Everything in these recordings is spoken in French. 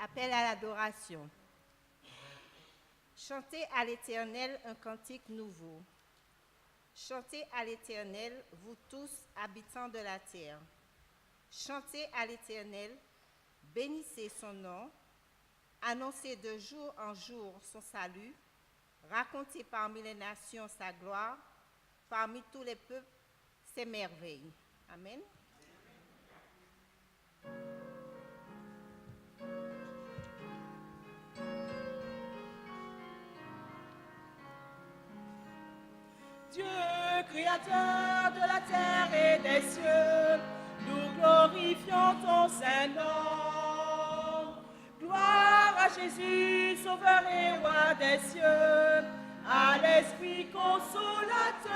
Appel à l'adoration. Chantez à l'Éternel un cantique nouveau. Chantez à l'Éternel, vous tous, habitants de la terre. Chantez à l'Éternel, bénissez son nom, annoncez de jour en jour son salut, racontez parmi les nations sa gloire, parmi tous les peuples ses merveilles. Amen. Dieu, créateur de la terre et des cieux, nous glorifions ton Saint-Nom. Gloire à Jésus, Sauveur et Roi des cieux, à l'Esprit consolateur.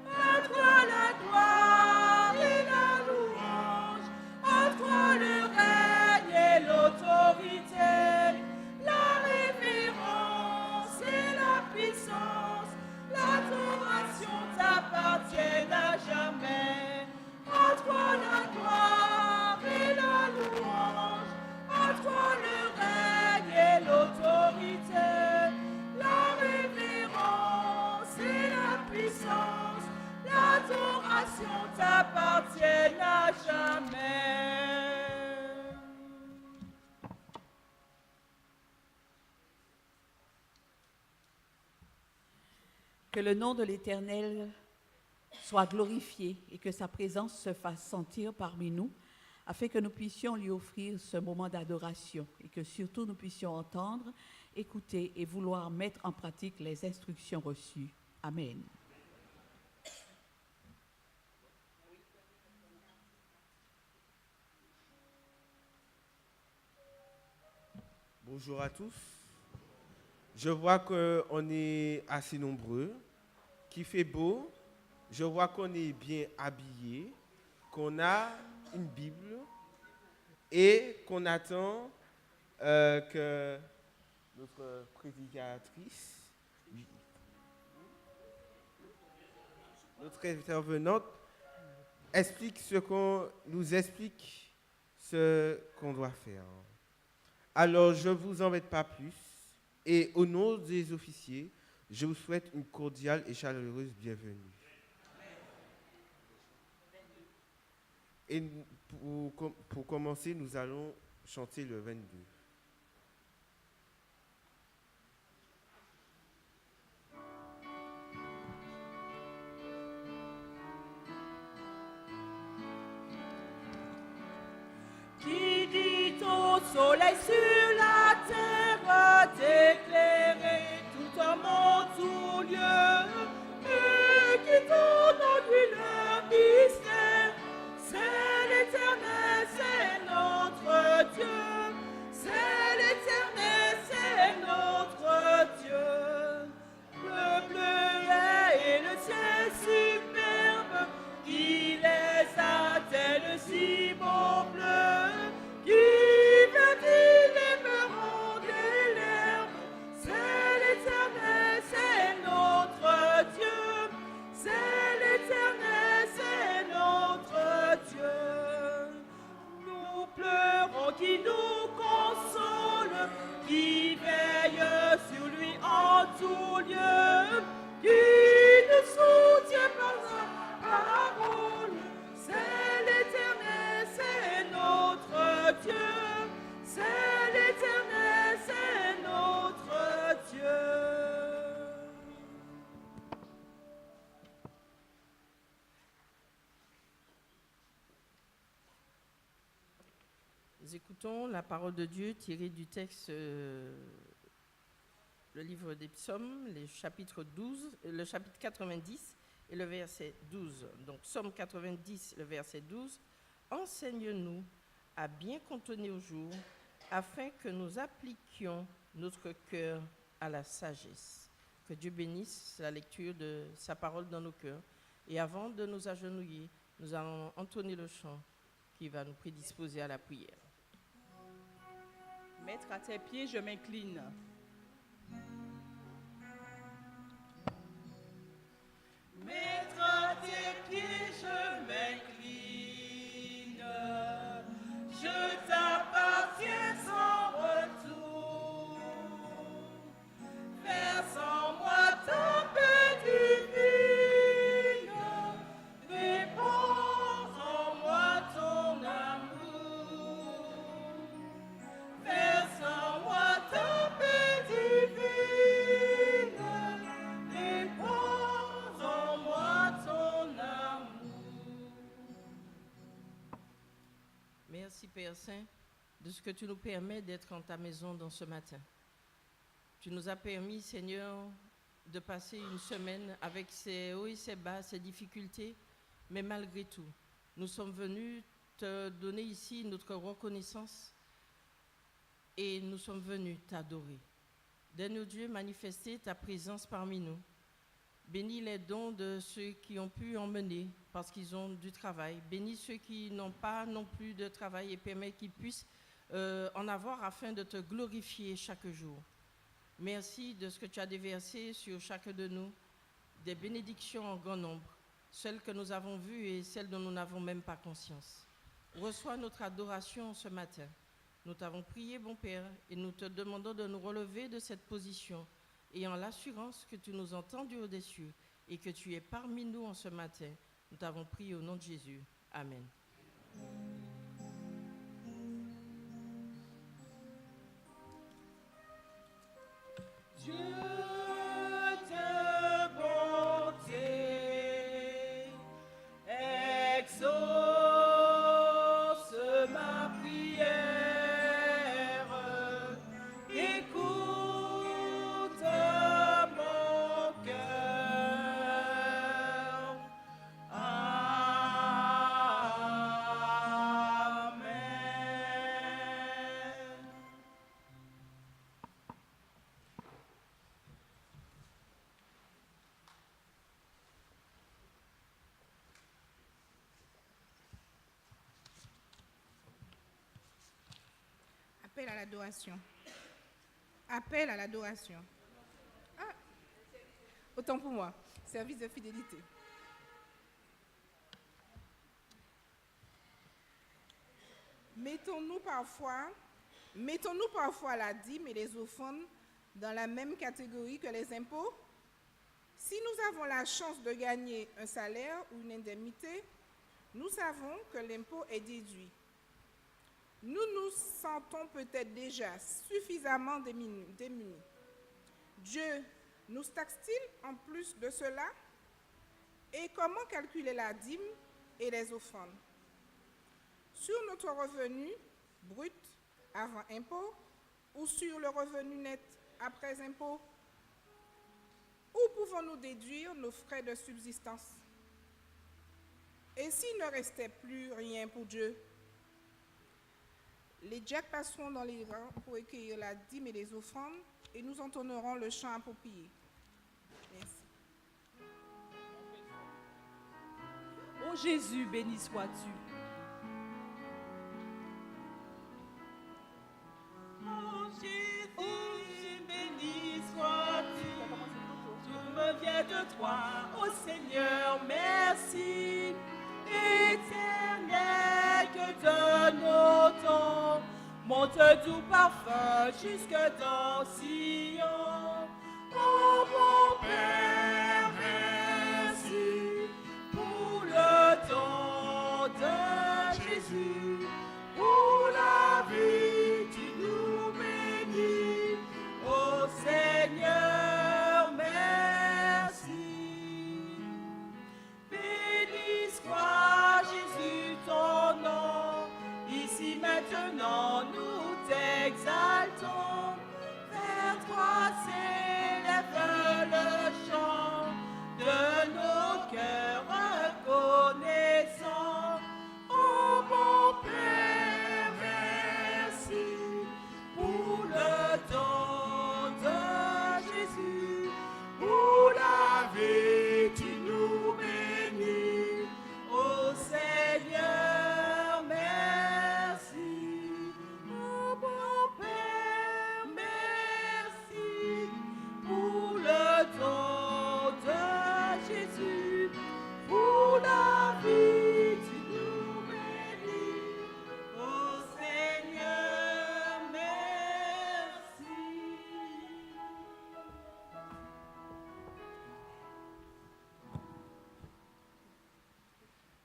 À toi la gloire et la louange, à toi le règne et l'autorité, la révérence et la puissance. L'adoration t'appartient à jamais. À toi la gloire et la louange, à toi le règne et l'autorité, la révérence et la puissance. L'adoration t'appartient à jamais. Que le nom de l'Éternel soit glorifié et que sa présence se fasse sentir parmi nous, afin que nous puissions lui offrir ce moment d'adoration et que surtout nous puissions entendre, écouter et vouloir mettre en pratique les instructions reçues. Amen. Bonjour à tous. Je vois qu'on est assez nombreux, qu'il fait beau. Je vois qu'on est bien habillés, qu'on a une Bible et qu'on attend que notre prédicatrice, notre intervenante, nous explique ce qu'on doit faire. Alors, je ne vous embête pas plus. Et au nom des officiers, je vous souhaite une cordiale et chaleureuse bienvenue. Et pour commencer, nous allons chanter le 22. Qui dit au soleil sur la terre d'éclairer tout homme en tout lieu, et qui tourne en lui leur mystère, c'est l'Éternel, c'est notre Dieu, c'est l'Éternel, c'est notre Dieu. Le bleu et le ciel superbe, qui les a tels si beaux bleus, qui vertit les meurons de l'herbe, c'est l'Éternel, c'est notre Dieu, c'est l'Éternel, c'est notre Dieu. Nous pleurons qui nous console, qui veille sur lui en tout lieu, qui nous soutient par sa parole. C'est l'Éternel, c'est notre Dieu. C'est l'Éternel, c'est notre Dieu. Nous écoutons la parole de Dieu tirée du texte, le livre des psaumes, le chapitre 90 et le verset 12. Donc, psaume 90, le verset 12. Enseigne-nous à bien contenir au jour, afin que nous appliquions notre cœur à la sagesse. Que Dieu bénisse la lecture de sa parole dans nos cœurs. Et avant de nous agenouiller, nous allons entonner le chant qui va nous prédisposer à la prière. Maître, à tes pieds, je m'incline. Maître, à tes pieds, je m'incline. Je t'appartiens. merci Père Saint de ce que tu nous permets d'être en ta maison dans ce matin. Tu nous as permis, Seigneur, de passer une semaine avec ses hauts et ses bas, ses difficultés, mais malgré tout, nous sommes venus te donner ici notre reconnaissance et nous sommes venus t'adorer. Donne-nous, Dieu, manifester ta présence parmi nous. Bénis les dons de ceux qui ont pu emmener parce qu'ils ont du travail. Bénis ceux qui n'ont pas non plus de travail et permets qu'ils puissent en avoir afin de te glorifier chaque jour. Merci de ce que tu as déversé sur chacun de nous, des bénédictions en grand nombre, celles que nous avons vues et celles dont nous n'avons même pas conscience. Reçois notre adoration ce matin. Nous t'avons prié, bon Père, et nous te demandons de nous relever de cette position, ayant l'assurance que tu nous entends du haut des cieux et que tu es parmi nous en ce matin. Nous t'avons prié au nom de Jésus. Amen. Dieu de bonté, exauce ma prière, écoute mon cœur. Amen. Appel à l'adoration. Appel à l'adoration. Ah, autant pour moi. Service de fidélité. Mettons-nous parfois la dîme et les offrandes dans la même catégorie que les impôts? Si nous avons la chance de gagner un salaire ou une indemnité, nous savons que l'impôt est déduit. Nous nous sentons peut-être déjà suffisamment démunis. Dieu nous taxe-t-il en plus de cela? Et comment calculer la dîme et les offrandes? Sur notre revenu brut avant impôt ou sur le revenu net après impôt? Où pouvons-nous déduire nos frais de subsistance? Et s'il ne restait plus rien pour Dieu? Les diacres passeront dans les rangs pour accueillir la dîme et les offrandes et nous entonnerons le chant approprié. Merci. Ô Jésus, béni sois-tu. Ô Jésus, béni sois-tu. Tout me vient de toi, ô Seigneur, merci. Éternel, que de nos temps monte doux parfum jusque dans Sion. Oh mon Père, merci pour le don de Jésus, pour la vie tu nous bénis. Oh Seigneur, merci. Béni soit Jésus ton nom, ici maintenant nous t'exaltons. Vers toi s'élève le chant de nos cœurs reconnaissants. Oh mon Père, merci pour le don de Jésus, pour la vie tu nous bénis. Oh Seigneur, merci. Oh mon Père, merci pour le don de Jésus, pour la vie tu nous bénis. Oh Seigneur, merci.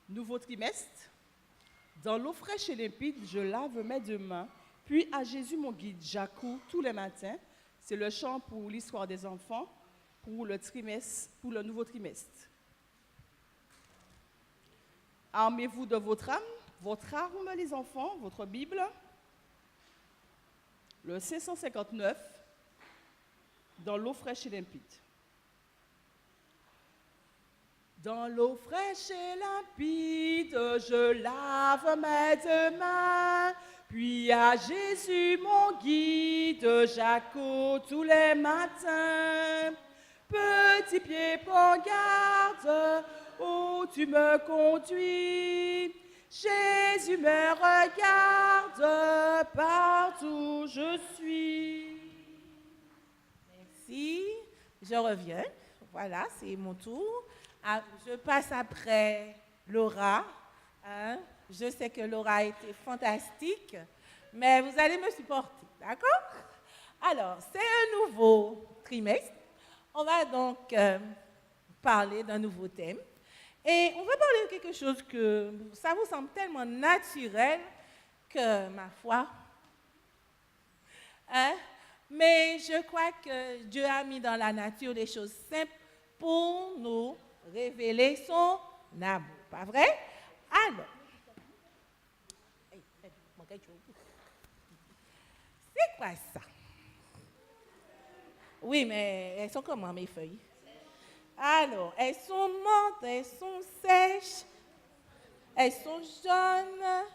Nouveau trimestre. Dans l'eau fraîche et limpide, je lave mes deux mains, puis à Jésus mon guide, j'accours tous les matins. C'est le chant pour l'histoire des enfants, pour le nouveau trimestre. Armez-vous de votre âme, votre arme, les enfants, votre Bible, le 559, dans l'eau fraîche et limpide. Dans l'eau fraîche et limpide, je lave mes deux mains, puis à Jésus mon guide, j'accours tous les matins. Petit pied, prends garde où tu me conduis. Jésus me regarde partout où je suis. Merci. Je reviens. Voilà, c'est mon tour. Je passe après Laura. Hein. Je sais que Laura a été fantastique, mais vous allez me supporter, d'accord? Alors, c'est un nouveau trimestre. On va donc parler d'un nouveau thème. Et on va parler de quelque chose que ça vous semble tellement naturel que, ma foi, hein? Mais je crois que Dieu a mis dans la nature des choses simples pour nous révéler son amour. Pas vrai? Alors, c'est quoi ça? Oui, mais elles sont comment mes feuilles? Alors, elles sont mortes, elles sont sèches, elles sont jaunes.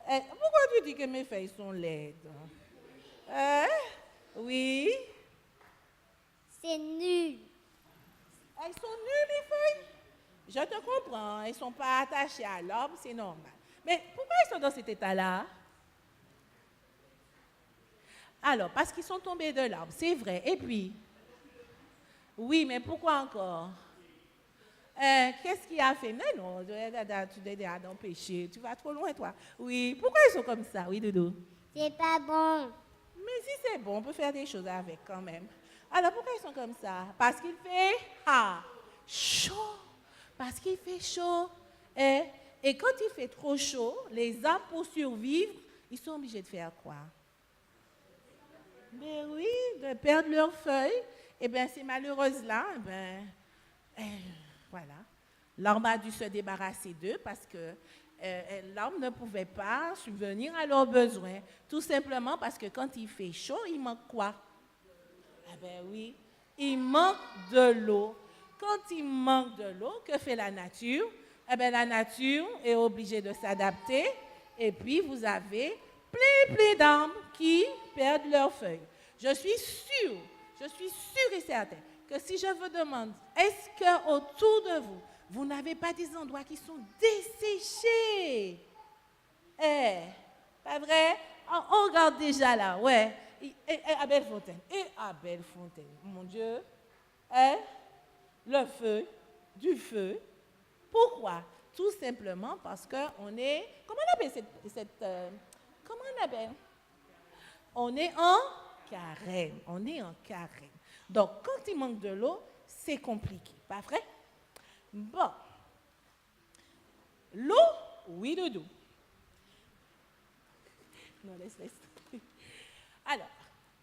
Pourquoi tu dis que mes feuilles sont laides? Oui. C'est nul. Elles sont nulles, les feuilles? Je te comprends, elles ne sont pas attachées à l'arbre, c'est normal. Mais pourquoi elles sont dans cet état-là? Alors, parce qu'ils sont tombés de l'arbre, c'est vrai. Et puis, oui, mais pourquoi encore? Qu'est-ce qui a fait? Non, tu dois dans péché, tu vas trop loin, toi. Oui, pourquoi ils sont comme ça? Oui, Doudou. C'est pas bon. Mais si c'est bon, on peut faire des choses avec quand même. Alors, pourquoi ils sont comme ça? Parce qu'il fait chaud. Parce qu'il fait chaud. Et quand il fait trop chaud, les arbres, pour survivre, ils sont obligés de faire quoi? Mais oui, de perdre leurs feuilles. Eh bien, ces malheureuses-là, voilà. L'arbre a dû se débarrasser d'eux parce que l'arbre ne pouvait pas subvenir à leurs besoins. Tout simplement parce que quand il fait chaud, il manque quoi? Eh bien oui, il manque de l'eau. Quand il manque de l'eau, que fait la nature? Eh bien, la nature est obligée de s'adapter. Et puis, vous avez plein d'arbres qui perdent leurs feuilles. Je suis sûre et certaine que si je vous demande, est-ce qu'autour de vous, vous n'avez pas des endroits qui sont desséchés? Pas vrai? On regarde déjà là, ouais. Et à Bellefontaine. Mon Dieu. Le feu, du feu. Pourquoi? Tout simplement parce qu'on est... Comment on appelle comment on appelle? On est en carême. On est en carême. Donc, quand il manque de l'eau, c'est compliqué. Pas vrai? Bon. L'eau, oui, Doudou. Non, laisse. Alors,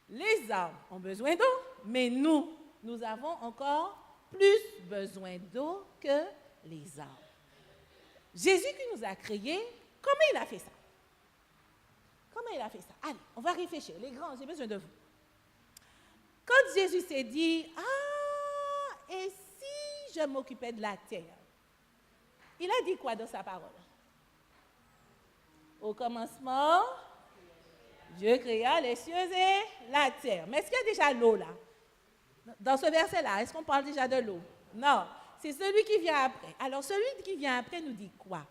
les arbres ont besoin d'eau, mais nous avons encore plus besoin d'eau que les arbres. Jésus qui nous a créés, comment il a fait ça? Allez, on va réfléchir. Les grands, j'ai besoin de vous. Quand Jésus s'est dit, et si je m'occupais de la terre? Il a dit quoi dans sa parole? Au commencement, Dieu créa les cieux et la terre. Mais est-ce qu'il y a déjà l'eau là? Dans ce verset-là, est-ce qu'on parle déjà de l'eau? Non, c'est celui qui vient après. Alors, celui qui vient après nous dit quoi?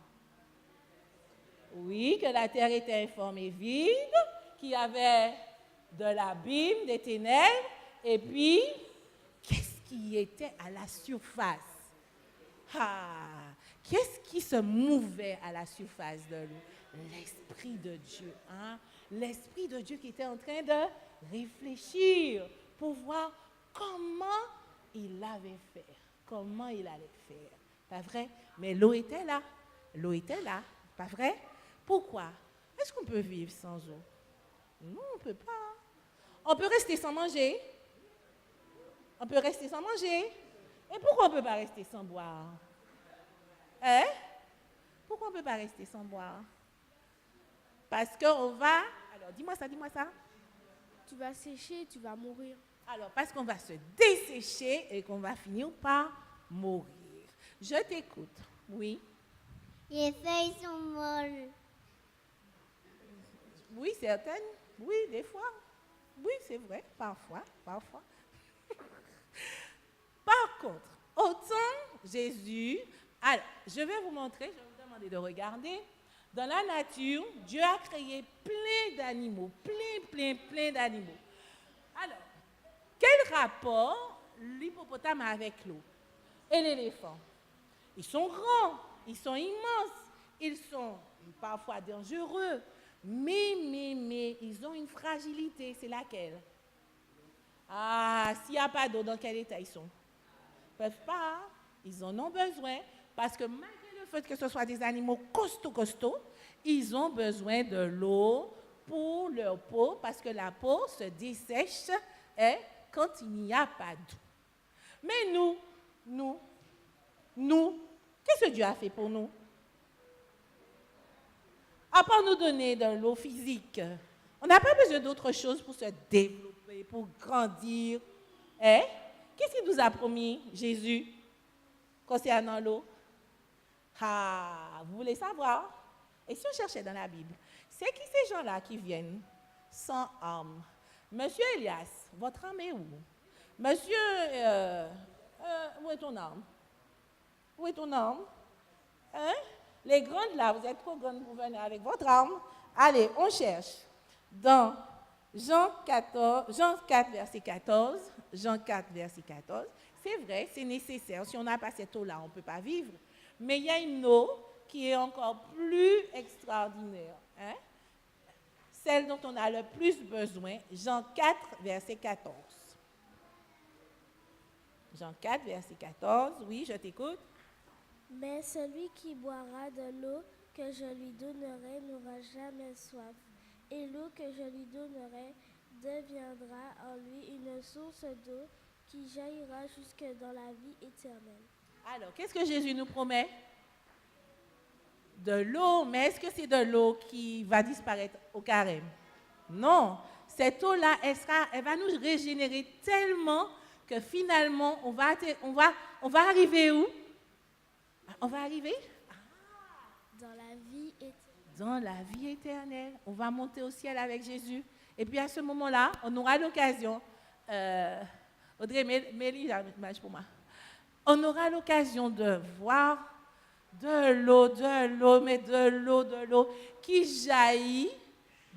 Oui, que la terre était informe et vide, qu'il y avait de l'abîme, des ténèbres, et puis, qu'est-ce qui était à la surface? Qu'est-ce qui se mouvait à la surface de l'eau? L'Esprit de Dieu. L'Esprit de Dieu qui était en train de réfléchir pour voir comment il allait faire. Pas vrai? Mais l'eau était là. Pas vrai? Pourquoi? Est-ce qu'on peut vivre sans eau? Non, on ne peut pas. On peut rester sans manger. Et pourquoi on ne peut pas rester sans boire? Pourquoi on ne peut pas rester sans boire? Parce qu'on va... Alors, dis-moi ça, dis-moi ça. Tu vas sécher, tu vas mourir. Alors, parce qu'on va se dessécher et qu'on va finir par mourir. Je t'écoute. Oui. Les feuilles sont molles. Oui, certaines. Oui, des fois. Oui, c'est vrai. Parfois, parfois. Par contre, autant Jésus... Alors, je vais vous montrer, je vais vous demander de regarder. Dans la nature, Dieu a créé plein d'animaux, plein d'animaux. Alors, quel rapport l'hippopotame a avec l'eau et l'éléphant? Ils sont grands, ils sont immenses, ils sont parfois dangereux, mais ils ont une fragilité. C'est laquelle? Ah, s'il n'y a pas d'eau, dans quel état ils sont? Ils ne peuvent pas, ils en ont besoin, parce que malgré le fait que ce soit des animaux costauds, ils ont besoin de l'eau pour leur peau, parce que la peau se dessèche quand il n'y a pas d'eau. Mais nous, qu'est-ce que Dieu a fait pour nous? À part nous donner de l'eau physique, on n'a pas besoin d'autre chose pour se développer, pour grandir. Qu'est-ce qu'il nous a promis, Jésus, concernant l'eau? Ah, vous voulez savoir? Et si on cherchait dans la Bible, c'est qui ces gens-là qui viennent sans âme? Monsieur Elias, votre âme est où? Monsieur, où est ton âme? Où est ton âme? Les grandes là, vous êtes trop grandes pour venir avec votre âme. Allez, on cherche. Dans Jean 4, verset 14, c'est vrai, c'est nécessaire. Si on n'a pas cette eau-là, on ne peut pas vivre. Mais il y a une eau qui est encore plus extraordinaire. Celle dont on a le plus besoin, Jean 4, verset 14. Jean 4, verset 14, oui, je t'écoute. Mais celui qui boira de l'eau que je lui donnerai n'aura jamais soif. Et l'eau que je lui donnerai deviendra en lui une source d'eau qui jaillira jusque dans la vie éternelle. Alors, qu'est-ce que Jésus nous promet? De l'eau, mais est-ce que c'est de l'eau qui va disparaître au carême? Non, cette eau-là, elle va nous régénérer tellement que finalement, on va arriver où? On va arriver? Dans la vie éternelle. Dans la vie éternelle. On va monter au ciel avec Jésus. Et puis à ce moment-là, on aura l'occasion, Audrey, mets-lui l'image pour moi. On aura l'occasion de voir de l'eau qui jaillit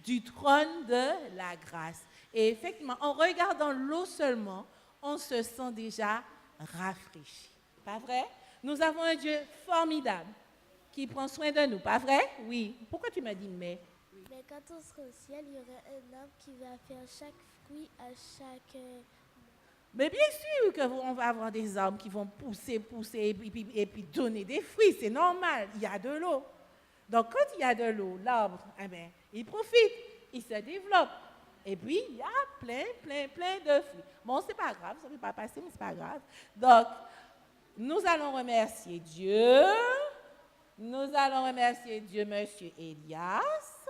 du trône de la grâce. Et effectivement, en regardant l'eau seulement, on se sent déjà rafraîchi. Pas vrai? Nous avons un Dieu formidable qui prend soin de nous. Pas vrai? Oui. Pourquoi tu m'as dit mais? Mais quand on sera au ciel, il y aura un arbre qui va faire chaque fruit à chaque... Mais bien sûr qu'on va avoir des arbres qui vont pousser et puis donner des fruits. C'est normal, il y a de l'eau. Donc quand il y a de l'eau, l'arbre, il profite, il se développe. Et puis il y a plein de fruits. Bon, c'est pas grave, ça ne peut pas passer, mais c'est pas grave. Donc, nous allons remercier Dieu. Nous allons remercier Dieu, Monsieur Elias.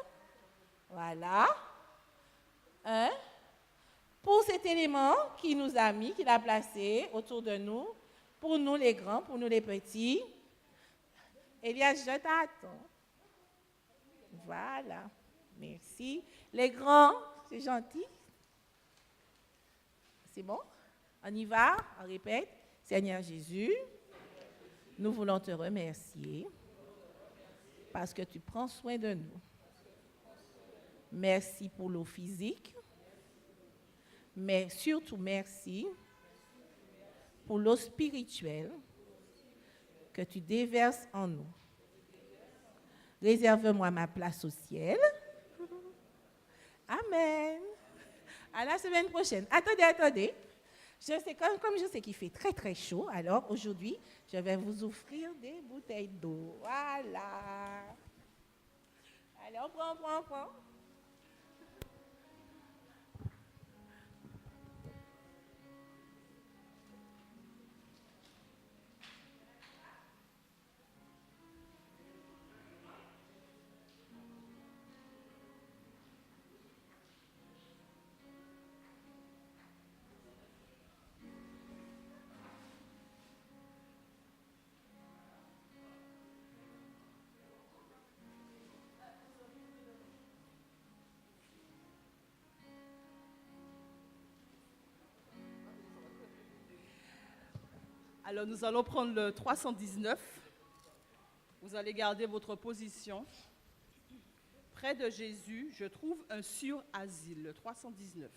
Voilà. Pour cet élément qu'il nous a mis, qu'il a placé autour de nous, pour nous les grands, pour nous les petits. Elias, je t'attends. Voilà. Merci. Les grands, c'est gentil. C'est bon? On y va? On répète. Seigneur Jésus, nous voulons te remercier parce que tu prends soin de nous. Merci pour l'eau physique, mais surtout merci pour l'eau spirituelle que tu déverses en nous. Réserve-moi ma place au ciel. Amen. À la semaine prochaine. Attendez. Comme je sais qu'il fait très chaud, alors aujourd'hui, je vais vous offrir des bouteilles d'eau. Voilà. Allez, on prend. Alors nous allons prendre le 319. Vous allez garder votre position. Près de Jésus, je trouve un sur-asile, le 319.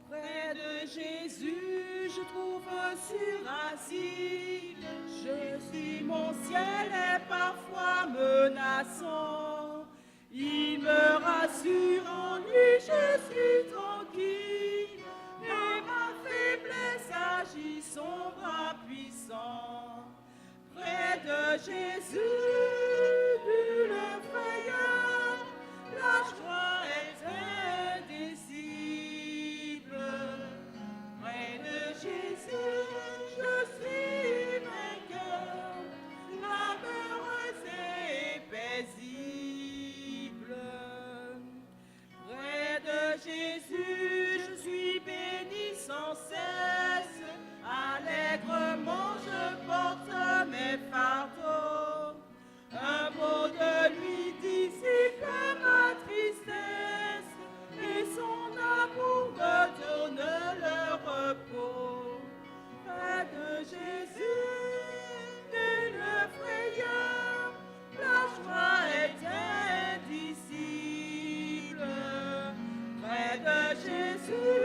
Près de Jésus, je trouve un sur-asile. Jésus, mon ciel est parfois menaçant. Il me rassure, en lui je suis tranquille. Et ma faiblesse agit son bras puissant. Près de Jésus, nulle frayeur, la joie est indicible. Près de Jésus, je suis vainqueur, labeureuse et paisible. Près de Jésus, je suis béni sans cesse, allègrement je porte mes fardeaux. Un mot de lui dissipe ma tristesse, et son amour me donne le repos. Près de Jésus, nulle frayeur, la joie est indicible. Près de Jésus,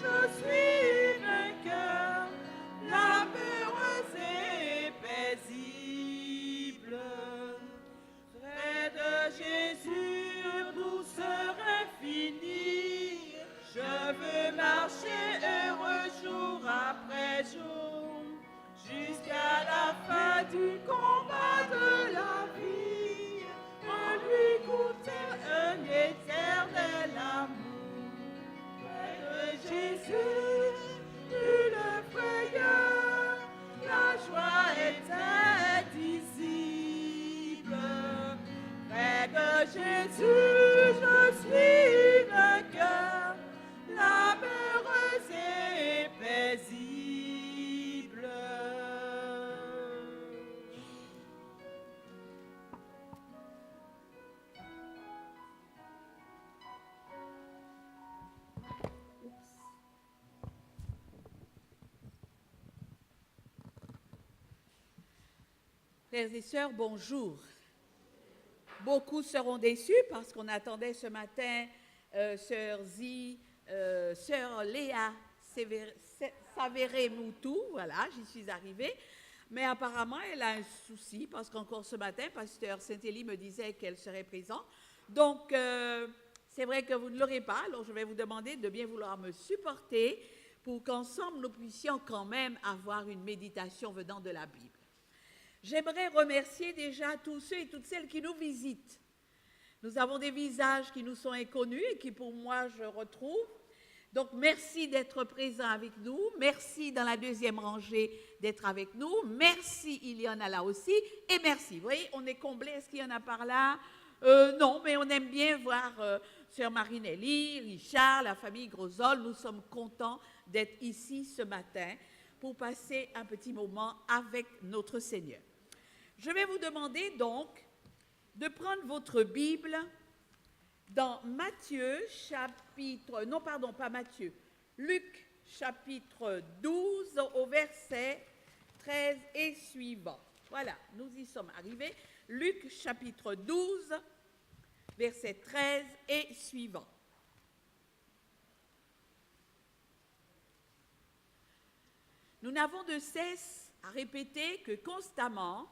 je suis vainqueur, labeureuse et paisible. Près de Jésus, douceur infinie, je veux marcher heureux jour après jour, jusqu'à la fin du combat de la vie, en lui goûter un éternel amour. Près de Jésus, nulle frayeur, la joie est indicible. Près de Jésus, je suis vainqueur, labeureuse et paisible. Frères et sœurs, bonjour. Beaucoup seront déçus parce qu'on attendait ce matin sœur Zi, sœur Léa Savéré-Moutou, voilà, j'y suis arrivée. Mais apparemment, elle a un souci parce qu'encore ce matin, pasteur Saint-Élie me disait qu'elle serait présente. Donc, c'est vrai que vous ne l'aurez pas, alors je vais vous demander de bien vouloir me supporter pour qu'ensemble nous puissions quand même avoir une méditation venant de la Bible. J'aimerais remercier déjà tous ceux et toutes celles qui nous visitent. Nous avons des visages qui nous sont inconnus et qui pour moi je retrouve. Donc merci d'être présents avec nous. Merci dans la deuxième rangée d'être avec nous. Merci, il y en a là aussi. Et merci. Vous voyez, on est comblé. Est-ce qu'il y en a par là? Non, mais on aime bien voir sœur Marinelli, Richard, la famille Grosol. Nous sommes contents d'être ici ce matin pour passer un petit moment avec notre Seigneur. Je vais vous demander donc de prendre votre Bible dans Matthieu chapitre, non pardon, pas Matthieu, Luc chapitre 12 au verset 13 et suivant. Voilà, nous y sommes arrivés. Luc chapitre 12, verset 13 et suivant. Nous n'avons de cesse à répéter que constamment,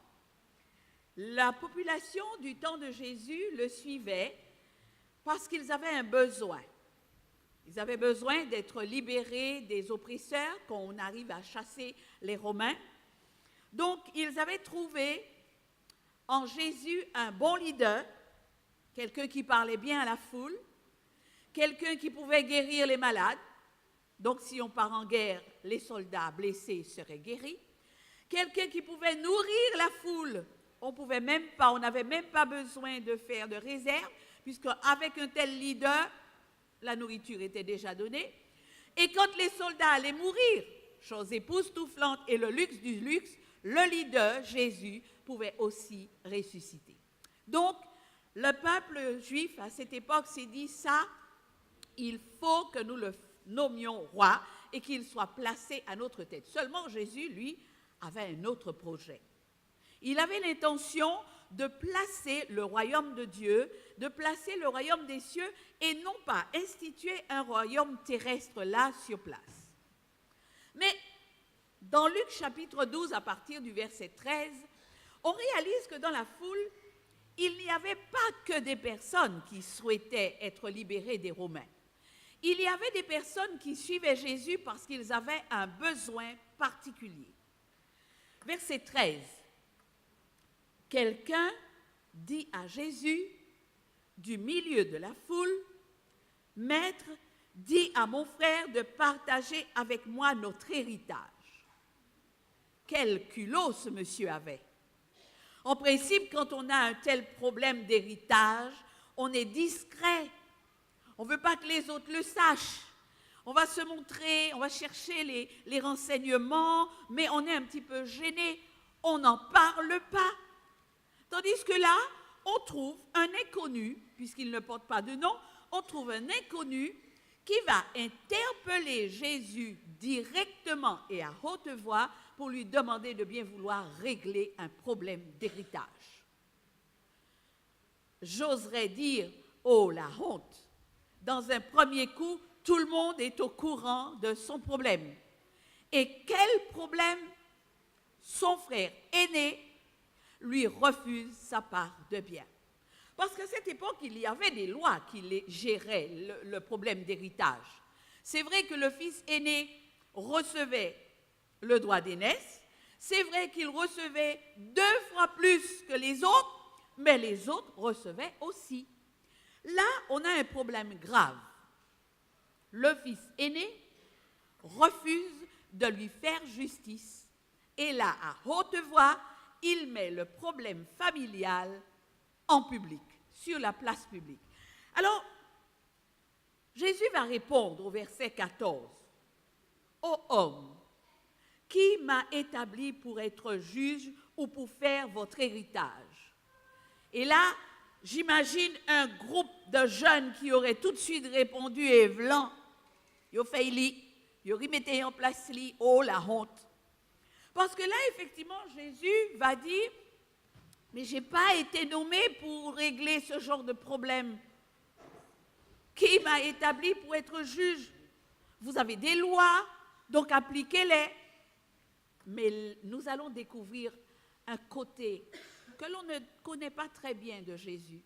la population du temps de Jésus le suivait parce qu'ils avaient un besoin. Ils avaient besoin d'être libérés des oppresseurs quand on arrive à chasser les Romains. Donc, ils avaient trouvé en Jésus un bon leader, quelqu'un qui parlait bien à la foule, quelqu'un qui pouvait guérir les malades. Donc, si on part en guerre, les soldats blessés seraient guéris. Quelqu'un qui pouvait nourrir la foule. On n'avait même pas besoin de faire de réserve, puisque avec un tel leader, la nourriture était déjà donnée. Et quand les soldats allaient mourir, chose époustouflante et le luxe du luxe, le leader, Jésus, pouvait aussi ressusciter. Donc, le peuple juif à cette époque s'est dit ça, il faut que nous le nommions roi et qu'il soit placé à notre tête. Seulement Jésus, lui, avait un autre projet. Il avait l'intention de placer le royaume de Dieu, de placer le royaume des cieux et non pas instituer un royaume terrestre là sur place. Mais dans Luc chapitre 12, à partir du verset 13, on réalise que dans la foule, il n'y avait pas que des personnes qui souhaitaient être libérées des Romains. Il y avait des personnes qui suivaient Jésus parce qu'ils avaient un besoin particulier. Verset 13. Quelqu'un dit à Jésus, du milieu de la foule, « Maître, dis à mon frère de partager avec moi notre héritage. » Quel culot ce monsieur avait. En principe, quand on a un tel problème d'héritage, on est discret. On ne veut pas que les autres le sachent. On va se montrer, on va chercher les renseignements, mais on est un petit peu gêné. On n'en parle pas. Tandis que là, on trouve un inconnu, puisqu'il ne porte pas de nom, on trouve un inconnu qui va interpeller Jésus directement et à haute voix pour lui demander de bien vouloir régler un problème d'héritage. J'oserais dire, oh la honte! Dans un premier coup, tout le monde est au courant de son problème. Et quel problème? Son frère aîné lui refuse sa part de bien. Parce qu'à cette époque, il y avait des lois qui géraient le problème d'héritage. C'est vrai que le fils aîné recevait le droit d'aînesse, c'est vrai qu'il recevait 2 fois plus que les autres, mais les autres recevaient aussi. Là, on a un problème grave. Le fils aîné refuse de lui faire justice. Et là, à haute voix, il met le problème familial en public, sur la place publique. Alors, Jésus va répondre au verset 14. « Ô homme, qui m'a établi pour être juge ou pour faire votre héritage? » Et là, j'imagine un groupe de jeunes qui auraient tout de suite répondu et blanc. Ils ont fait li, ils ont remis en place li, oh la honte. Parce que là, effectivement, Jésus va dire, mais je n'ai pas été nommé pour régler ce genre de problème. Qui m'a établi pour être juge? Vous avez des lois, donc appliquez-les. Mais nous allons découvrir un côté que l'on ne connaît pas très bien de Jésus.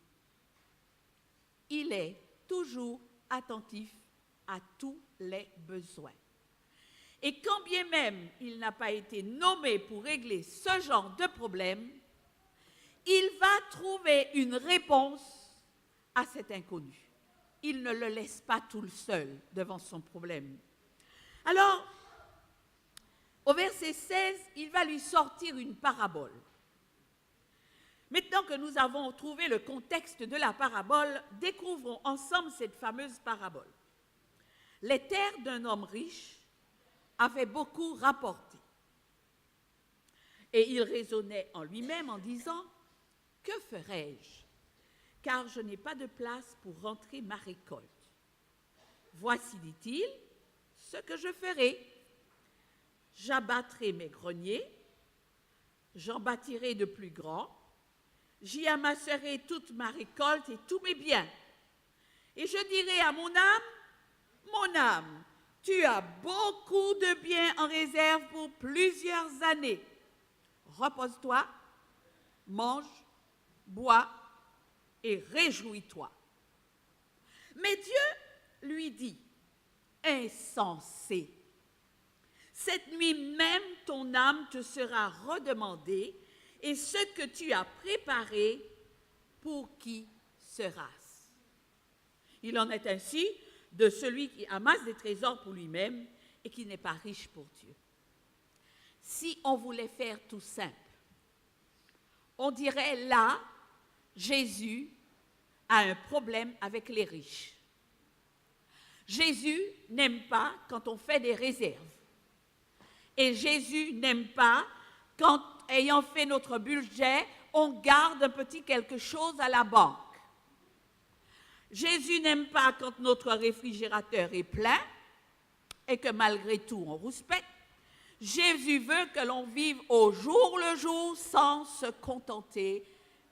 Il est toujours attentif à tous les besoins. Et quand bien même il n'a pas été nommé pour régler ce genre de problème, il va trouver une réponse à cet inconnu. Il ne le laisse pas tout seul devant son problème. Alors, au verset 16, il va lui sortir une parabole. Maintenant que nous avons trouvé le contexte de la parabole, découvrons ensemble cette fameuse parabole. Les terres d'un homme riche avaient beaucoup rapporté. Et il raisonnait en lui-même en disant, « Que ferai-je? Car je n'ai pas de place pour rentrer ma récolte. Voici, dit-il, ce que je ferai. J'abattrai mes greniers, j'en bâtirai de plus grands, j'y amasserai toute ma récolte et tous mes biens. Et je dirai à mon âme, tu as beaucoup de biens en réserve pour plusieurs années. Repose-toi, mange, bois et réjouis-toi. » Mais Dieu lui dit, « Insensé, cette nuit même ton âme te sera redemandée, et ce que tu as préparé, pour qui sera-ce? » Il en est ainsi de celui qui amasse des trésors pour lui-même et qui n'est pas riche pour Dieu. Si on voulait faire tout simple, on dirait là, Jésus a un problème avec les riches. Jésus n'aime pas quand on fait des réserves. Et Jésus n'aime pas quand, ayant fait notre budget, on garde un petit quelque chose à la banque. Jésus n'aime pas quand notre réfrigérateur est plein et que malgré tout on rouspète. Jésus veut que l'on vive au jour le jour sans se contenter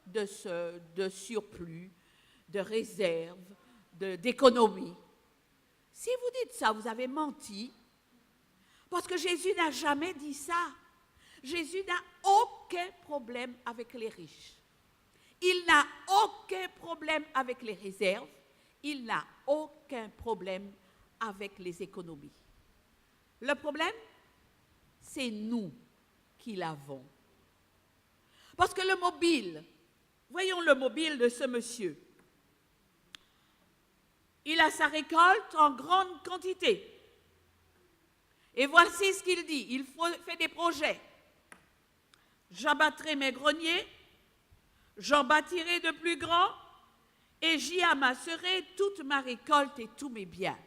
de surplus, de réserves, d'économie. Si vous dites ça, vous avez menti, parce que Jésus n'a jamais dit ça. Jésus n'a aucun problème avec les riches. Il n'a aucun problème avec les réserves. Il n'a aucun problème avec les économies. Le problème, c'est nous qui l'avons. Parce que le mobile, voyons le mobile de ce monsieur. Il a sa récolte en grande quantité. Et voici ce qu'il dit. Il fait des projets. J'abattrai mes greniers, j'en bâtirai de plus grands, et j'y amasserai toute ma récolte et tous mes biens.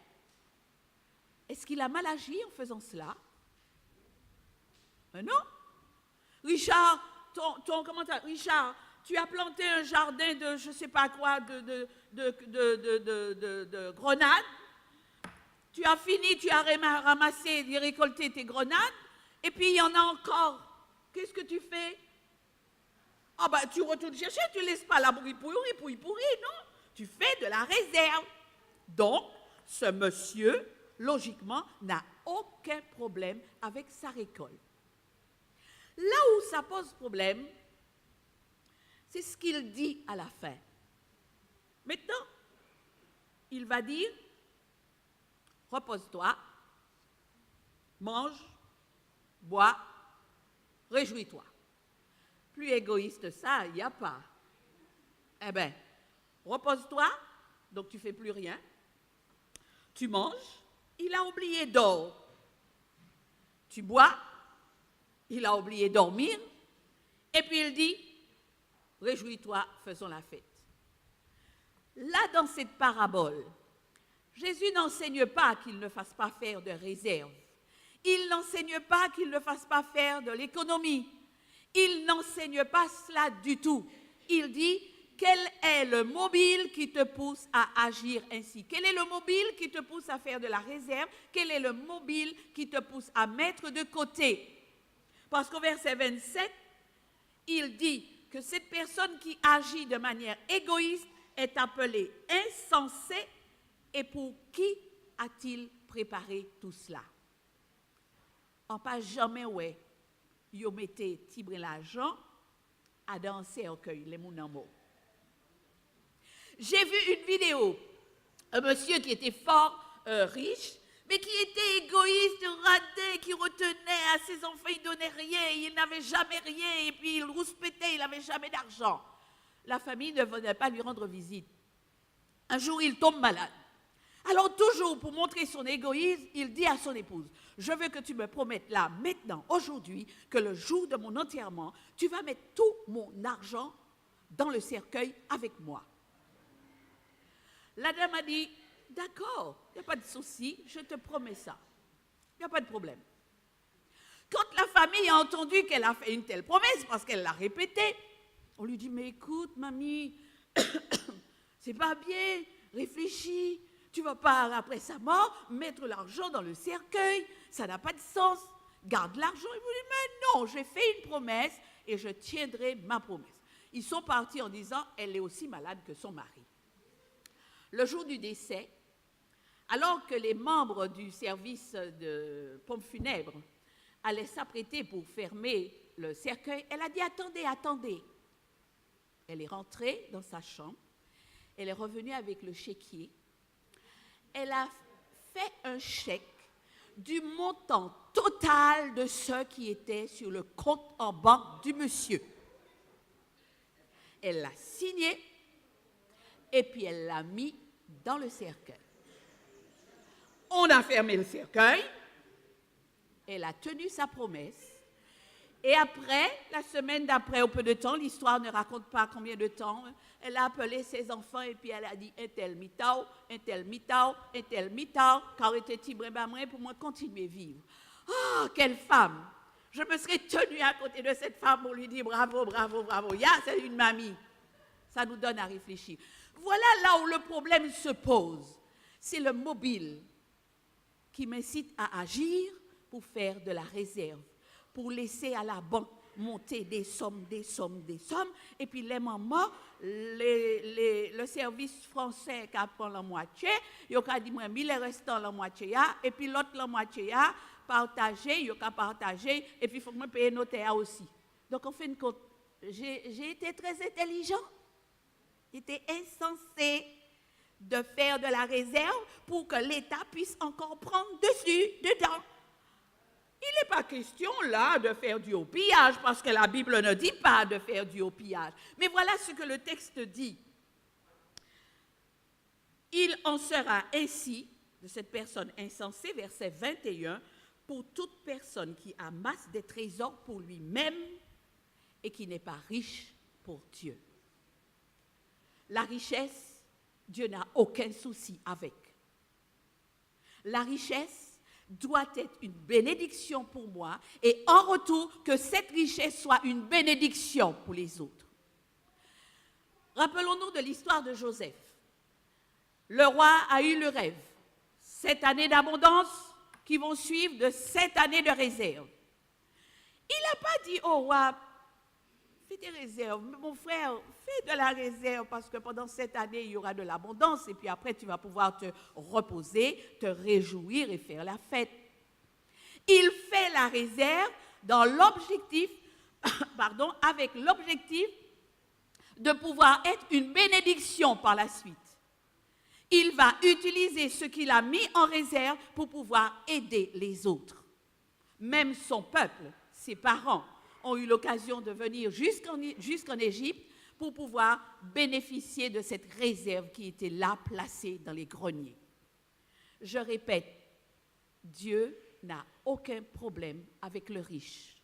Est-ce qu'il a mal agi en faisant cela? Non. Richard, Richard, tu as planté un jardin de je ne sais pas quoi, de grenades. Tu as fini, tu as ramassé, récolté tes grenades, et puis il y en a encore. Qu'est-ce que tu fais? Ah ben, tu retournes chercher, tu ne laisses pas la pourri, non. Tu fais de la réserve. Donc, ce monsieur, logiquement, n'a aucun problème avec sa récolte. Là où ça pose problème, c'est ce qu'il dit à la fin. Maintenant, il va dire, repose-toi, mange, bois, réjouis-toi. Plus égoïste ça, il n'y a pas. Eh bien, repose-toi, donc tu ne fais plus rien. Tu manges, il a oublié d'or. Tu bois, il a oublié dormir. Et puis il dit, réjouis-toi, faisons la fête. Là, dans cette parabole, Jésus n'enseigne pas qu'il ne fasse pas faire de réserve. Il n'enseigne pas qu'il ne fasse pas faire de l'économie. Il n'enseigne pas cela du tout. Il dit, quel est le mobile qui te pousse à agir ainsi? Quel est le mobile qui te pousse à faire de la réserve? Quel est le mobile qui te pousse à mettre de côté? Parce qu'au verset 27, il dit que cette personne qui agit de manière égoïste est appelée insensée. Et pour qui a-t-il préparé tout cela? En pas jamais, ouais, yo mettez tibre l'argent à danser au cueil, les mounamo. J'ai vu une vidéo, un monsieur qui était fort riche, mais qui était égoïste, radin, qui retenait à ses enfants, il ne donnait rien, il n'avait jamais rien, et puis il rouspétait, il n'avait jamais d'argent. La famille ne venait pas lui rendre visite. Un jour, il tombe malade. Alors toujours, pour montrer son égoïsme, il dit à son épouse, je veux que tu me promettes là, maintenant, aujourd'hui, que le jour de mon enterrement, tu vas mettre tout mon argent dans le cercueil avec moi. La dame a dit, d'accord, il n'y a pas de souci, je te promets ça. Il n'y a pas de problème. Quand la famille a entendu qu'elle a fait une telle promesse, parce qu'elle l'a répétée, on lui dit, mais écoute, mamie, c'est pas bien, réfléchis. Tu ne vas pas, après sa mort, mettre l'argent dans le cercueil. Ça n'a pas de sens. Garde l'argent. Il vous dit, mais non, j'ai fait une promesse et je tiendrai ma promesse. Ils sont partis en disant, elle est aussi malade que son mari. Le jour du décès, alors que les membres du service de pompes funèbres allaient s'apprêter pour fermer le cercueil, elle a dit, attendez. Elle est rentrée dans sa chambre. Elle est revenue avec le chéquier. Elle a fait un chèque du montant total de ce qui était sur le compte en banque du monsieur. Elle l'a signé et puis elle l'a mis dans le cercueil. On a fermé le cercueil, elle a tenu sa promesse Et après, la semaine d'après, au peu de temps, l'histoire ne raconte pas combien de temps, elle a appelé ses enfants et puis elle a dit un tel mitao, un tel mitao, un tel mitao, car était tibré-bamré pour moi continuer à vivre. Oh, quelle femme! Je me serais tenue à côté de cette femme pour lui dire bravo, bravo, bravo. C'est une mamie. Ça nous donne à réfléchir. Voilà là où le problème se pose. C'est le mobile qui m'incite à agir pour faire de la réserve, pour laisser à la banque monter des sommes, et puis les mamans, le service français qui prend la moitié, il a dit, moi, les restants la moitié, et puis l'autre la moitié, partager, il a partagé, et puis il faut que je paye notaire aussi. Donc, en fin de compte, j'ai été très intelligent. J'étais insensé de faire de la réserve pour que l'État puisse encore prendre dedans. Il n'est pas question là de faire du haut-pillage, parce que la Bible ne dit pas de faire du haut-pillage. Mais voilà ce que le texte dit. Il en sera ainsi de cette personne insensée, verset 21, pour toute personne qui amasse des trésors pour lui-même et qui n'est pas riche pour Dieu. La richesse, Dieu n'a aucun souci avec. La richesse doit être une bénédiction pour moi et en retour que cette richesse soit une bénédiction pour les autres. Rappelons-nous de l'histoire de Joseph. Le roi a eu le rêve, 7 années d'abondance qui vont suivre de 7 années de réserve. Il n'a pas dit au roi, fais des réserves, mon frère, fais de la réserve parce que pendant 7 années, il y aura de l'abondance et puis après, tu vas pouvoir te reposer, te réjouir et faire la fête. Il fait la réserve dans l'objectif, avec l'objectif de pouvoir être une bénédiction par la suite. Il va utiliser ce qu'il a mis en réserve pour pouvoir aider les autres. Même son peuple, ses parents, ont eu l'occasion de venir jusqu'en Égypte pour pouvoir bénéficier de cette réserve qui était là, placée dans les greniers. Je répète, Dieu n'a aucun problème avec le riche.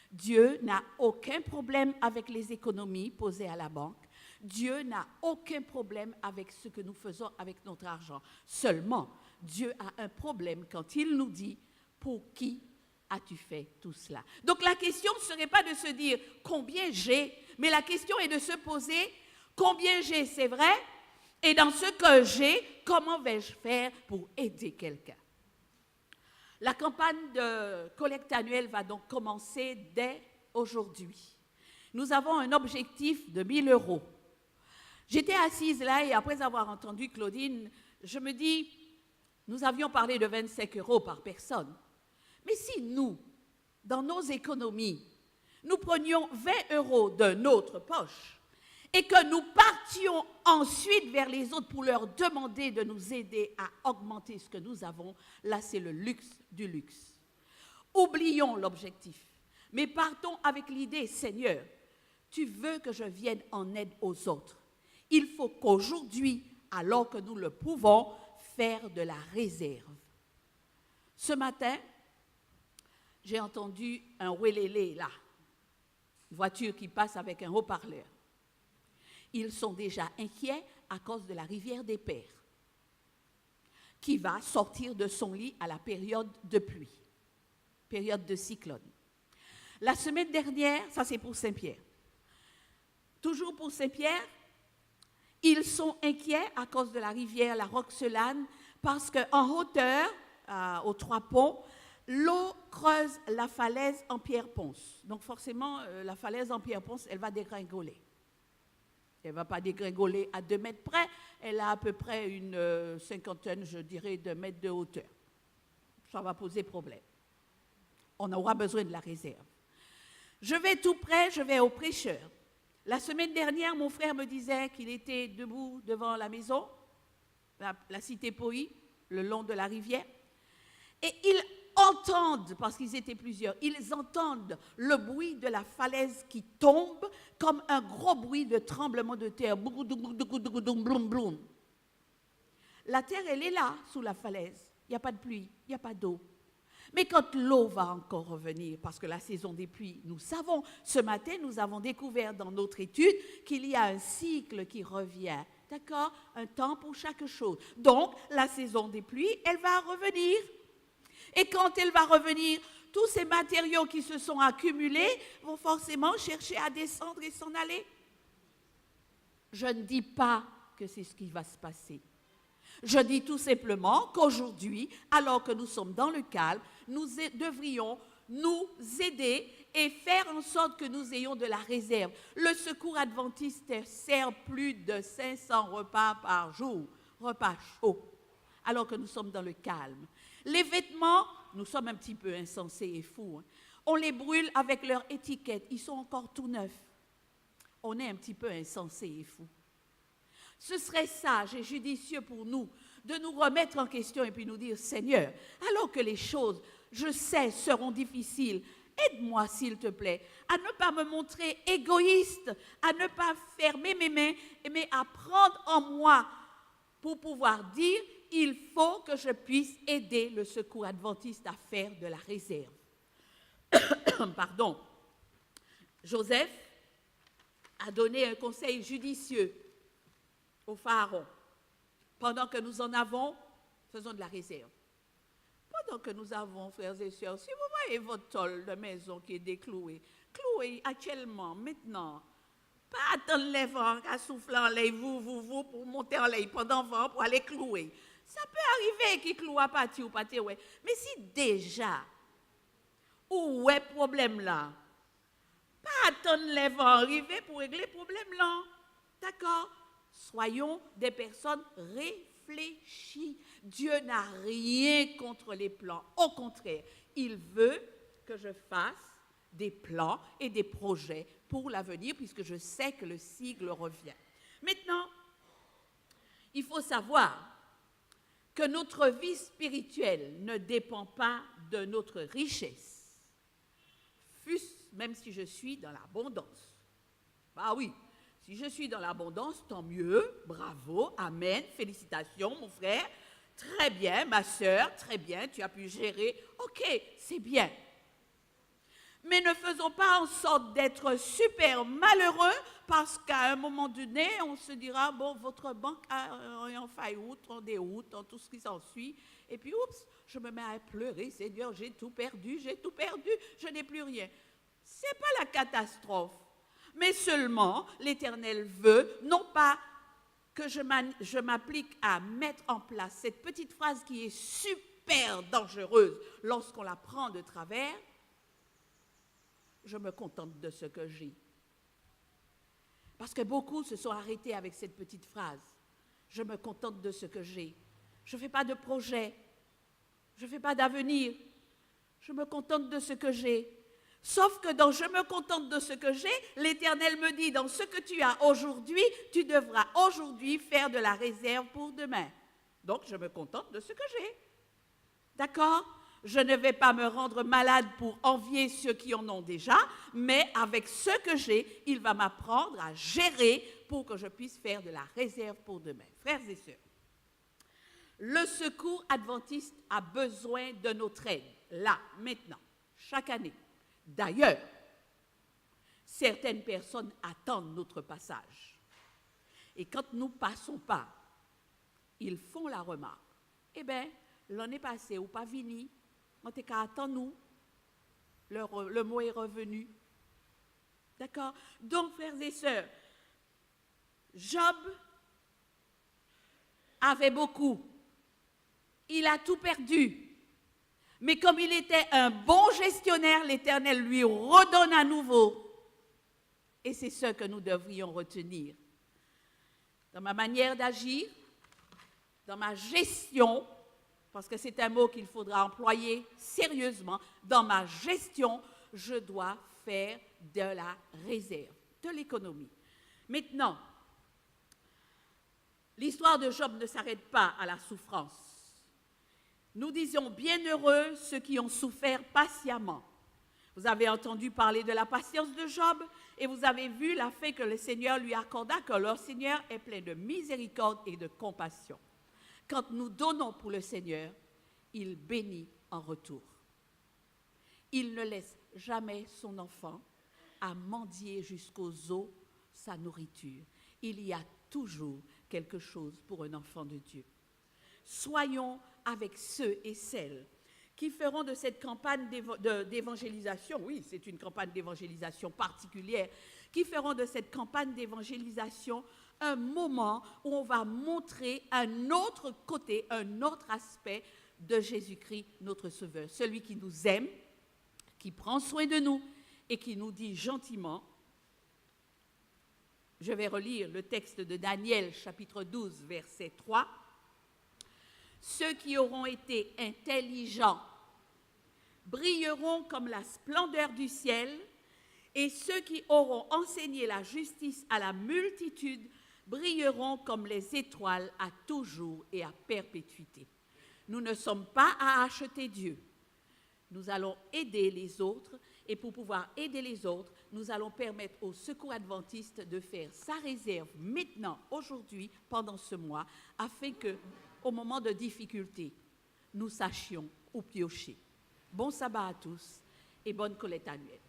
Dieu n'a aucun problème avec les économies posées à la banque. Dieu n'a aucun problème avec ce que nous faisons avec notre argent. Seulement, Dieu a un problème quand il nous dit « Pour qui as-tu fait tout cela ?» Donc la question ne serait pas de se dire « Combien j'ai ?» mais la question est de se poser « Combien j'ai, c'est vrai ?» et dans ce que j'ai, comment vais-je faire pour aider quelqu'un? La campagne de collecte annuelle va donc commencer dès aujourd'hui. Nous avons un objectif de 1 000 €. J'étais assise là et après avoir entendu Claudine, je me dis, nous avions parlé de 25 € par personne. Mais si nous, dans nos économies, nous prenions 20 € de notre poche et que nous partions ensuite vers les autres pour leur demander de nous aider à augmenter ce que nous avons, là c'est le luxe du luxe. Oublions l'objectif, mais partons avec l'idée, Seigneur, tu veux que je vienne en aide aux autres. Il faut qu'aujourd'hui, alors que nous le pouvons, faire de la réserve. Ce matin, j'ai entendu un ouélélé là, une voiture qui passe avec un haut-parleur. Ils sont déjà inquiets à cause de la rivière des Pères, qui va sortir de son lit à la période de pluie, période de cyclone. La semaine dernière, ça c'est pour Saint-Pierre, toujours pour Saint-Pierre, ils sont inquiets à cause de la rivière, la Roxelane, parce qu'en hauteur, aux 3 ponts, l'eau creuse la falaise en pierre-ponce. Donc forcément, la falaise en pierre-ponce, elle va dégringoler. Elle ne va pas dégringoler à 2 mètres près, elle a à peu près une cinquantaine, je dirais, de mètres de hauteur. Ça va poser problème. On aura besoin de la réserve. Je vais tout près, je vais au prêcheur. La semaine dernière, mon frère me disait qu'il était debout devant la maison, la cité Poï, le long de la rivière, et ils entendent, parce qu'ils étaient plusieurs, ils entendent le bruit de la falaise qui tombe comme un gros bruit de tremblement de terre. La terre, elle est là, sous la falaise. Il n'y a pas de pluie, il n'y a pas d'eau. Mais quand l'eau va encore revenir, parce que la saison des pluies, nous savons, ce matin, nous avons découvert dans notre étude qu'il y a un cycle qui revient. D'accord? Un temps pour chaque chose. Donc, la saison des pluies, elle va revenir. Et quand elle va revenir, tous ces matériaux qui se sont accumulés vont forcément chercher à descendre et s'en aller. Je ne dis pas que c'est ce qui va se passer. Je dis tout simplement qu'aujourd'hui, alors que nous sommes dans le calme, nous devrions nous aider et faire en sorte que nous ayons de la réserve. Le secours adventiste sert plus de 500 repas par jour, repas chauds, alors que nous sommes dans le calme. Les vêtements, nous sommes un petit peu insensés et fous. On les brûle avec leur étiquette, ils sont encore tout neufs. On est un petit peu insensés et fous. Ce serait sage et judicieux pour nous de nous remettre en question et puis nous dire, Seigneur, alors que les choses, je sais, seront difficiles, aide-moi s'il te plaît à ne pas me montrer égoïste, à ne pas fermer mes mains, mais à prendre en moi pour pouvoir dire, il faut que je puisse aider le secours adventiste à faire de la réserve. Pardon. Joseph a donné un conseil judicieux au pharaon. Pendant que nous en avons, faisons de la réserve. Pendant que nous avons, frères et sœurs, si vous voyez votre tôle de maison qui est déclouée, clouée actuellement, maintenant, pas attendre les vents à souffler en l'air, vous, pour monter en l'air pendant le vent, pour aller clouer. Ça peut arriver qu'il cloue à partir ou pas, ouais. Mais si déjà, où est le problème là? Pas attendre les vents arriver pour régler le problème là. D'accord? Soyons des personnes réfléchies. Dieu n'a rien contre les plans. Au contraire, il veut que je fasse des plans et des projets pour l'avenir, puisque je sais que le cycle revient. Maintenant, il faut savoir que notre vie spirituelle ne dépend pas de notre richesse, fût-ce même si je suis dans l'abondance. Bah oui. Si je suis dans l'abondance, tant mieux, bravo, amen, félicitations mon frère, très bien, ma sœur, très bien, tu as pu gérer, ok, c'est bien. Mais ne faisons pas en sorte d'être super malheureux parce qu'à un moment donné, on se dira, bon, votre banque est en faillite, en déroute, en tout ce qui s'ensuit, et puis, oups, je me mets à pleurer, Seigneur, j'ai tout perdu, je n'ai plus rien. Ce n'est pas la catastrophe. Mais seulement, l'Éternel veut, non pas que je m'applique à mettre en place cette petite phrase qui est super dangereuse lorsqu'on la prend de travers, je me contente de ce que j'ai. Parce que beaucoup se sont arrêtés avec cette petite phrase. Je me contente de ce que j'ai. Je ne fais pas de projet. Je ne fais pas d'avenir. Je me contente de ce que j'ai. Sauf que dans « je me contente de ce que j'ai », l'Éternel me dit, dans ce que tu as aujourd'hui, tu devras aujourd'hui faire de la réserve pour demain. Donc, je me contente de ce que j'ai. D'accord? Je ne vais pas me rendre malade pour envier ceux qui en ont déjà, mais avec ce que j'ai, il va m'apprendre à gérer pour que je puisse faire de la réserve pour demain. Frères et sœurs, le secours adventiste a besoin de notre aide, là, maintenant, chaque année. D'ailleurs, certaines personnes attendent notre passage. Et quand nous ne passons pas, ils font la remarque. Eh bien, l'année passée, ou pas fini, on était qu'à attendre nous. Le mot est revenu. D'accord? Donc, frères et sœurs, Job avait beaucoup. Il a tout perdu. Mais comme il était un bon gestionnaire, l'Éternel lui redonne à nouveau. Et c'est ce que nous devrions retenir. Dans ma manière d'agir, dans ma gestion, parce que c'est un mot qu'il faudra employer sérieusement, dans ma gestion, je dois faire de la réserve, de l'économie. Maintenant, l'histoire de Job ne s'arrête pas à la souffrance. Nous disons bienheureux ceux qui ont souffert patiemment. Vous avez entendu parler de la patience de Job et vous avez vu la fin que le Seigneur lui accorda, que leur Seigneur est plein de miséricorde et de compassion. Quand nous donnons pour le Seigneur, il bénit en retour. Il ne laisse jamais son enfant à mendier jusqu'aux os sa nourriture. Il y a toujours quelque chose pour un enfant de Dieu. Soyons avec ceux et celles qui feront de cette campagne d'évangélisation, oui, c'est une campagne d'évangélisation particulière, qui feront de cette campagne d'évangélisation un moment où on va montrer un autre côté, un autre aspect de Jésus-Christ, notre Sauveur, celui qui nous aime, qui prend soin de nous et qui nous dit gentiment, je vais relire le texte de Daniel, chapitre 12, verset 3, « Ceux qui auront été intelligents brilleront comme la splendeur du ciel, et ceux qui auront enseigné la justice à la multitude brilleront comme les étoiles à toujours et à perpétuité. » Nous ne sommes pas à acheter Dieu. Nous allons aider les autres, et pour pouvoir aider les autres, nous allons permettre au Secours adventiste de faire sa réserve maintenant, aujourd'hui, pendant ce mois, afin que, au moment de difficulté, nous sachions où piocher. Bon sabbat à tous et bonne collecte annuelle.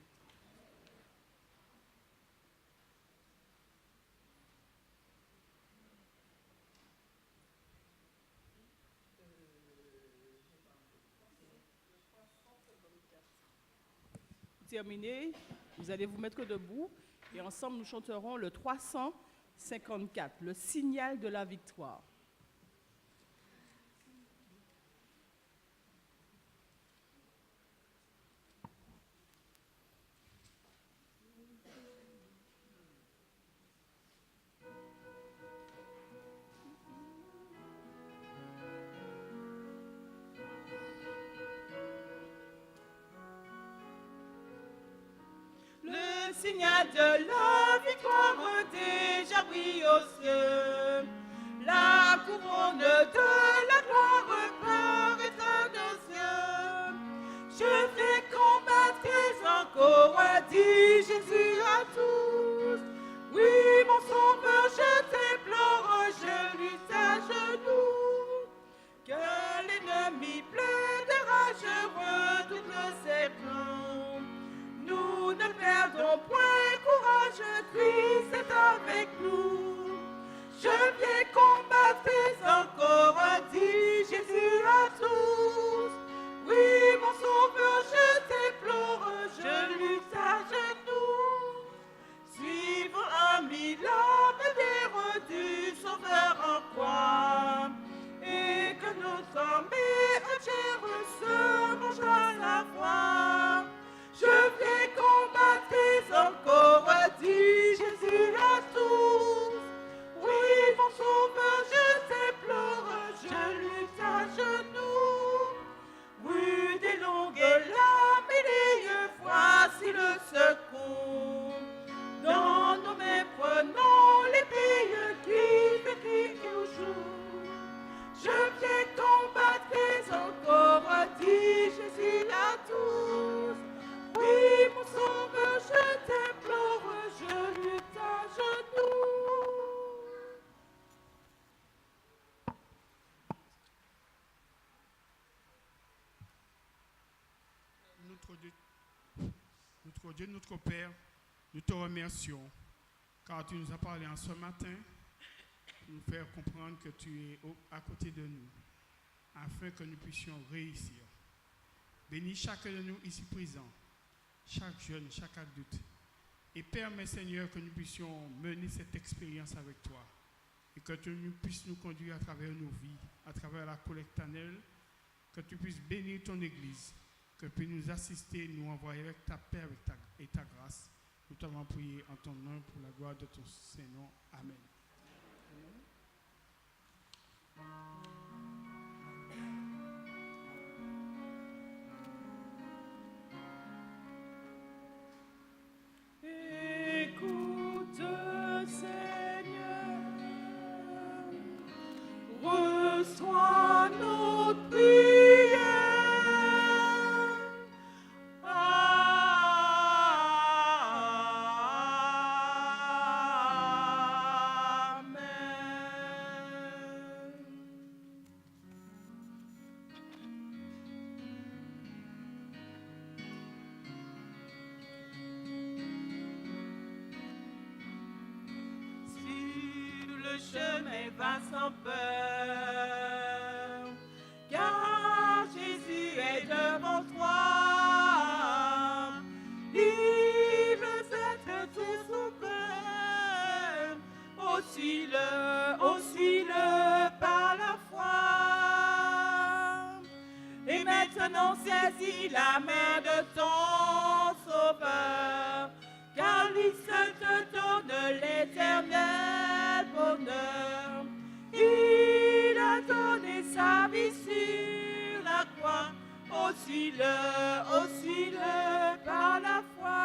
Terminé, vous allez vous mettre debout et ensemble nous chanterons le 354, le signal de la victoire. Le signal de la victoire déjà brille aux cieux. La couronne de la gloire paraîtra des cieux. Je vais combattre encore, dit Jésus à tous. Oui, mon sauveur, je t'implore, je lutte à genoux. Que l'ennemi plein de rage redoute ses plans. Nous ne perdons point courage, Christ est avec nous. Je viens combattre encore, dit Jésus à tous. Oui, mon sauveur, je t'implore, je lutte à genoux. Suivons amis la bannière du Sauveur en croix, et que notre armée entière se mange à la fois. Je viens combattre encore, dit Jésus à tous. Oui, mon sauveur, je t'implore, je lutte à genoux. Oui, des longues lames et des voici le secours. Dans nos mains prenons l'épée qui fait toujours. Je viens combattre encore, dit Jésus à tous. Oui, mon sauveur, je t'implore, je lutte à genoux. Notre Dieu, notre Père, nous te remercions car tu nous as parlé en ce matin pour nous faire comprendre que tu es à côté de nous afin que nous puissions réussir. Bénis chacun de nous ici présents, chaque jeune, chaque adulte. Et permets, Seigneur, que nous puissions mener cette expérience avec toi et que tu puisses nous conduire à travers nos vies, à travers la collecte annuelle, que tu puisses bénir ton Église, que tu puisses nous assister, nous envoyer avec ta paix et ta grâce. Nous t'avons prié en ton nom pour la gloire de ton Saint-Nom. Amen. Écoute, Seigneur, reçois notre prière. Amen. le chemin va sans peur, car Jésus est devant toi. Il veut être tout sauveur, aussi-le par la foi. Et maintenant saisis la main de ton sauveur, car lui seul te donne l'éternel bonheur. Il a donné sa vie sur la croix, aussi-le par la foi.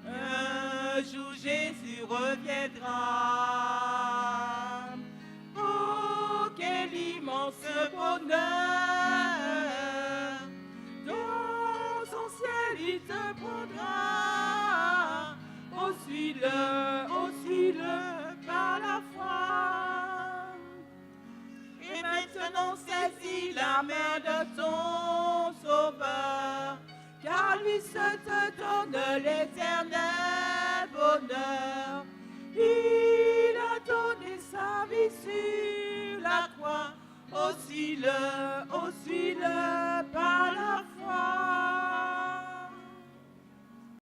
Un jour Jésus reviendra. Oh, quel immense bonheur! Dans son ciel il te prendra. Aussi-le par la foi. Et maintenant saisis la main de ton sauveur, car lui seul te donne l'éternel bonheur. Il a donné sa vie sur la croix, aussi-le